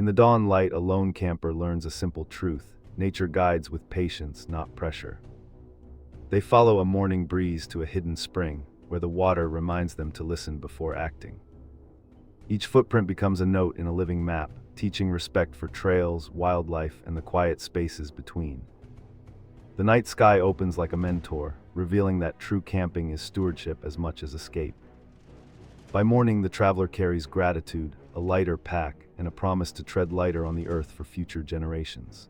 In the dawn light, a lone camper learns a simple truth: nature guides with patience, not pressure. They follow a morning breeze to a hidden spring, where the water reminds them to listen before acting. Each footprint becomes a note in a living map, teaching respect for trails, wildlife, and the quiet spaces between. The night sky opens like a mentor, revealing that true camping is stewardship as much as escape. By morning, the traveler carries gratitude, a lighter pack, and a promise to tread lighter on the earth for future generations.